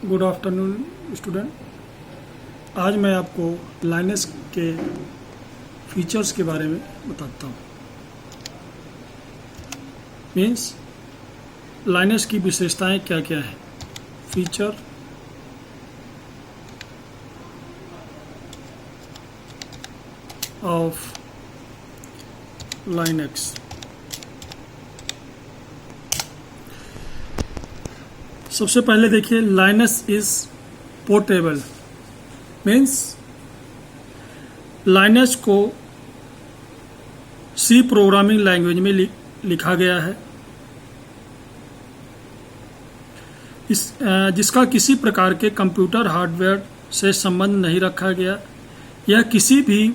Good afternoon student. आज मैं आपको लाइनक्स के फीचर्स के बारे में बताता हूँ। मीन्स लाइनक्स की विशेषताएं क्या क्या हैं। Feature of Linux. सबसे पहले देखिए, Linux is portable. Means Linux को सी प्रोग्रामिंग लैंग्वेज में लिखा गया है, जिसका किसी प्रकार के कंप्यूटर हार्डवेयर से संबंध नहीं रखा गया। यह किसी भी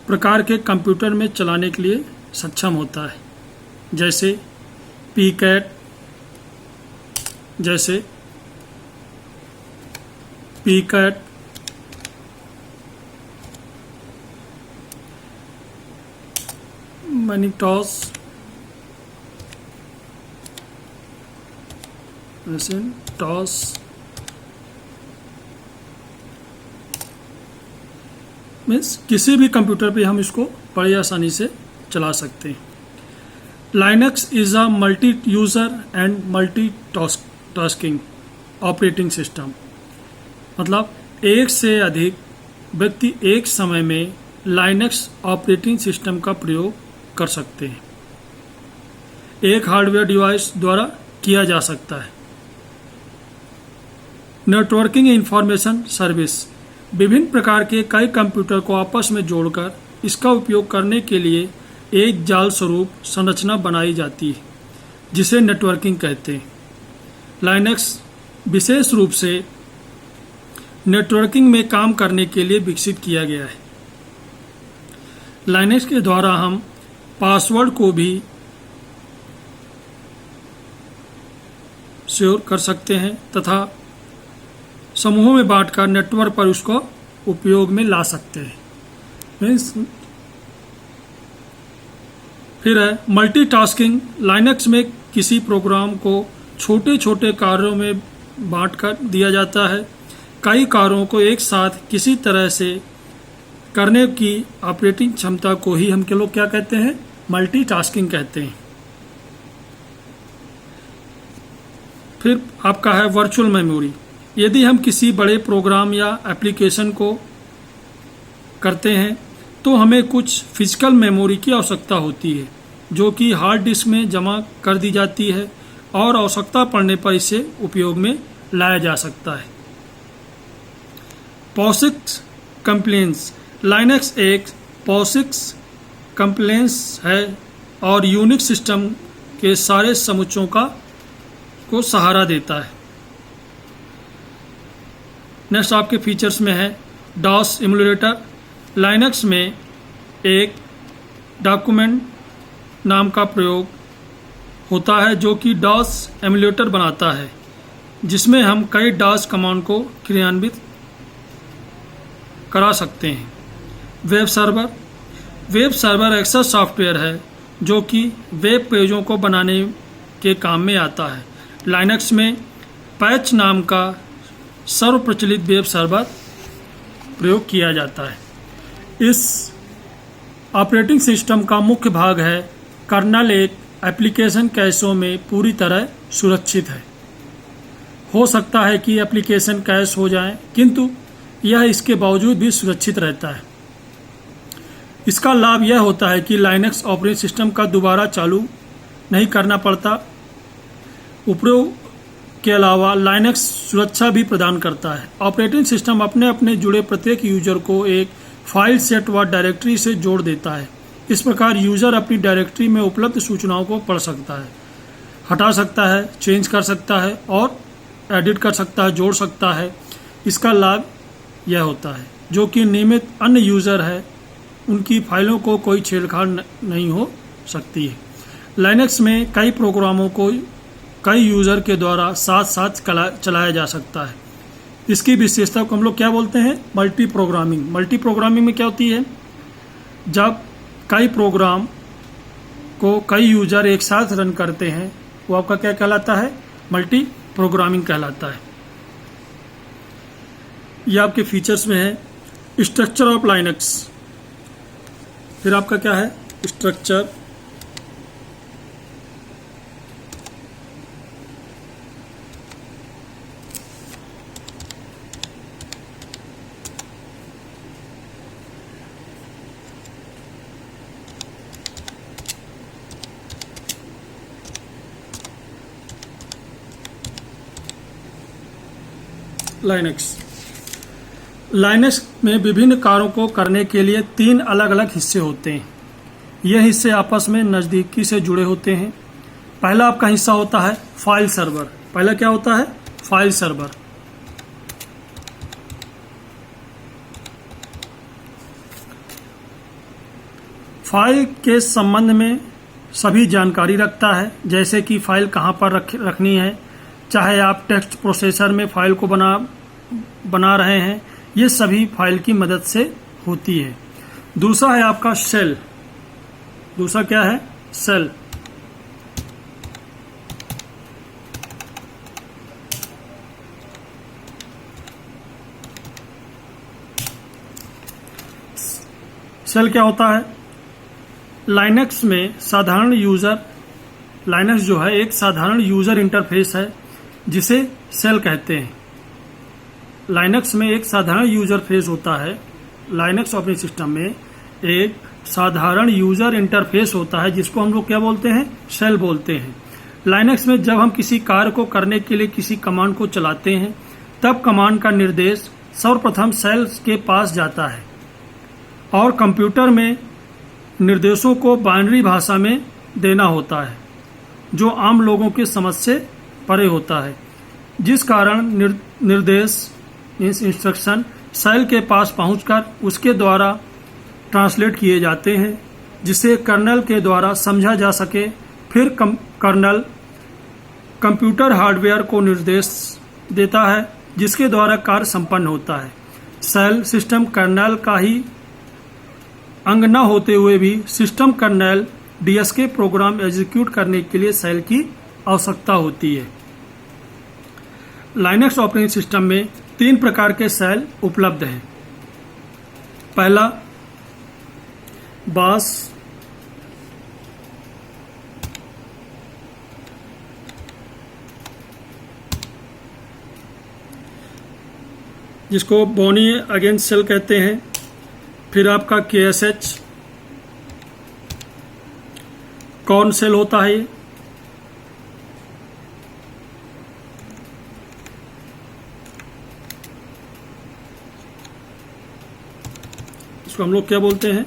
प्रकार के कंप्यूटर में चलाने के लिए सक्षम होता है, जैसे पीकैट, मैनिटॉस, मीन्स किसी भी कंप्यूटर पे हम इसको बड़ी आसानी से चला सकते हैं। Linux is a multi user and multi tasking operating system. मतलब एक से अधिक व्यक्ति एक समय में लाइनक्स ऑपरेटिंग सिस्टम का प्रयोग कर सकते हैं। एक हार्डवेयर डिवाइस द्वारा किया जा सकता है। Networking information service. विभिन्न प्रकार के कई कंप्यूटर को आपस में जोड़कर इसका उपयोग करने के लिए एक जाल स्वरूप संरचना बनाई जाती है, जिसे नेटवर्किंग कहते हैं। लाइनक्स विशेष रूप से नेटवर्किंग में काम करने के लिए विकसित किया गया है। लाइनक्स के द्वारा हम पासवर्ड को भी शेयर कर सकते हैं तथा समूहों में बांटकर नेटवर्क पर उसको उपयोग में ला सकते हैं। मीन्स फिर है मल्टीटास्किंग। लाइनक्स में किसी प्रोग्राम को छोटे छोटे कार्यों में बांटकर दिया जाता है। कई कार्यों को एक साथ किसी तरह से करने की ऑपरेटिंग क्षमता को ही हम के लोग क्या कहते हैं, मल्टीटास्किंग कहते हैं। फिर आपका है वर्चुअल मेमोरी। यदि हम किसी बड़े प्रोग्राम या एप्लीकेशन को करते हैं तो हमें कुछ फिजिकल मेमोरी की आवश्यकता होती है, जो कि हार्ड डिस्क में जमा कर दी जाती है और आवश्यकता पड़ने पर इसे उपयोग में लाया जा सकता है। पॉसिक्स कंप्लेंट्स। लाइनक्स एक पॉसिक्स कंप्लेंट्स है और यूनिक्स सिस्टम के सारे समुच्चों को सहारा देता है। नेक्स्ट आपके फीचर्स में है डॉस इम्यूलेटर। लाइनक्स में एक डॉक्यूमेंट नाम का प्रयोग होता है, जो कि डॉस एमुलेटर बनाता है, जिसमें हम कई डॉस कमांड को क्रियान्वित करा सकते हैं। वेब सर्वर ऐसा सॉफ्टवेयर है जो कि वेब पेजों को बनाने के काम में आता है। लाइनक्स में पैच नाम का सर्वप्रचलित वेब सर्वर प्रयोग किया जाता है। इस ऑपरेटिंग सिस्टम का मुख्य भाग है कर्नल एक एप्लीकेशन कैशों में पूरी तरह सुरक्षित है। हो सकता है कि एप्लीकेशन कैश हो जाए, किंतु यह इसके बावजूद भी सुरक्षित रहता है। इसका लाभ यह होता है कि लाइनक्स ऑपरेटिंग सिस्टम का दोबारा चालू नहीं करना पड़ता। उपयोग के अलावा लाइनक्स सुरक्षा भी प्रदान करता है। ऑपरेटिंग सिस्टम अपने जुड़े प्रत्येक यूजर को एक फाइल सेट व डायरेक्टरी से जोड़ देता है। इस प्रकार यूजर अपनी डायरेक्टरी में उपलब्ध सूचनाओं को पढ़ सकता है, हटा सकता है, चेंज कर सकता है और एडिट कर सकता है, जोड़ सकता है। इसका लाभ यह होता है जो कि नियमित अन्य यूजर है, उनकी फाइलों को कोई छेड़छाड़ नहीं हो सकती है। लाइनक्स में कई प्रोग्रामों को कई यूजर के द्वारा साथ साथ चलाया जा सकता है। इसकी विशेषता को हम लोग क्या बोलते हैं, मल्टी प्रोग्रामिंग। मल्टी प्रोग्रामिंग में क्या होती है, जब कई प्रोग्राम को कई यूजर एक साथ रन करते हैं, वो आपका क्या कहलाता है, मल्टी प्रोग्रामिंग कहलाता है। ये आपके फीचर्स में है। स्ट्रक्चर ऑफ लाइनक्स, फिर आपका क्या है स्ट्रक्चर लाइनक्स में विभिन्न कार्यों को करने के लिए 3 अलग अलग हिस्से होते हैं। ये हिस्से आपस में नज़दीकी से जुड़े होते हैं। पहला आपका हिस्सा होता है फाइल सर्वर। पहला क्या होता है फाइल सर्वर। फाइल के संबंध में सभी जानकारी रखता है, जैसे कि फाइल कहाँ पर रखनी है, चाहे आप टेक्स्ट प्रोसेसर में फाइल को बना रहे हैं, ये सभी फाइल की मदद से होती है। दूसरा है आपका शेल। दूसरा क्या है शेल। शेल क्या होता है? लाइनक्स में साधारण यूजर, लाइनक्स जो है एक साधारण यूजर इंटरफेस है जिसे शेल कहते हैं। लाइनक्स में एक साधारण यूजर फेस होता है। लाइनक्स ऑपरेटिंग सिस्टम में एक साधारण यूजर इंटरफेस होता है जिसको हम लोग क्या बोलते हैं शेल बोलते हैं। लाइनक्स में जब हम किसी कार्य को करने के लिए किसी कमांड को चलाते हैं तब कमांड का निर्देश सर्वप्रथम शेल के पास जाता है और कंप्यूटर में निर्देशों को बाइनरी भाषा में देना होता है जो आम लोगों की समझ से परे होता है, जिस कारण निर्देश इंस्ट्रक्शन शेल के पास पहुंचकर उसके द्वारा ट्रांसलेट किए जाते हैं जिसे कर्नल के द्वारा समझा जा सके। फिर कर्नल कंप्यूटर हार्डवेयर को निर्देश देता है जिसके द्वारा कार्य संपन्न होता है। शेल सिस्टम कर्नल का ही अंग न होते हुए भी system kernel DSK program execute करने के लिए शेल की आवश्यकता होती है। लाइनक्स ऑपरेटिंग सिस्टम में 3 प्रकार के शेल उपलब्ध हैं। पहला बाश, जिसको बोनी अगेंस्ट शेल कहते हैं। फिर आपका KSH कॉर्न शेल होता है। इसको हम लोग क्या बोलते हैं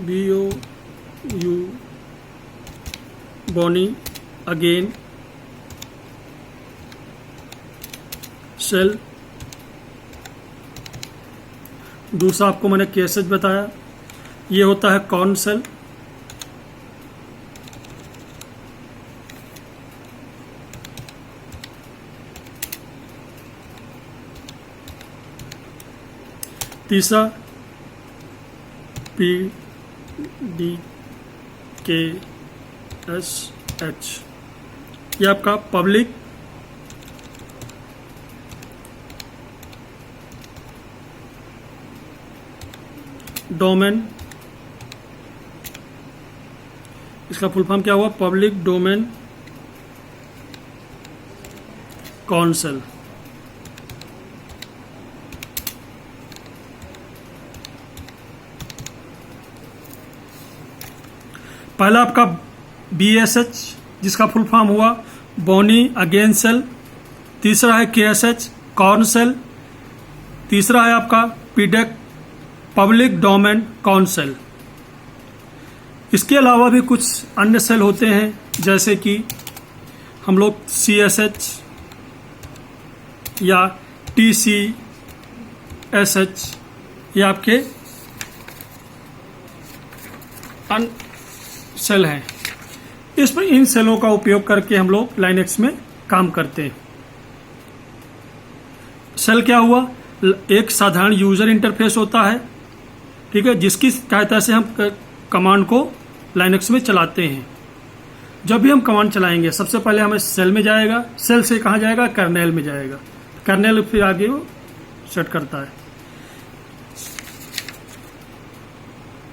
BOU बोनी अगेन शेल। दूसरा आपको मैंने KSH बताया, ये होता है कॉर्न शेल। तीसरा PDKSH, ये आपका पब्लिक डोमेन, इसका फुल फॉर्म क्या हुआ पब्लिक डोमेन कॉन्सल। पहला आपका BSH जिसका फुल फॉर्म हुआ बोनी अगेन सेल। तीसरा है KSH कॉर्न सेल। तीसरा है आपका PDK पब्लिक डोमेन कॉन्सल। इसके अलावा भी कुछ अन्य सेल होते हैं जैसे कि हम लोग CSH या TCSH, ये आपके अन्य सेल हैं। इन सेलों का उपयोग करके हम लोग लाइनक्स में काम करते हैं। सेल क्या हुआ? एक साधारण यूजर इंटरफेस होता है, ठीक है, जिसकी सहायता से हम कमांड को लाइनक्स में चलाते हैं। जब भी हम कमांड चलाएंगे सबसे पहले हमें सेल में जाएगा, सेल से कहाँ जाएगा, कर्नेल में जाएगा, कर्नेल फिर आगे वो सेट करता है।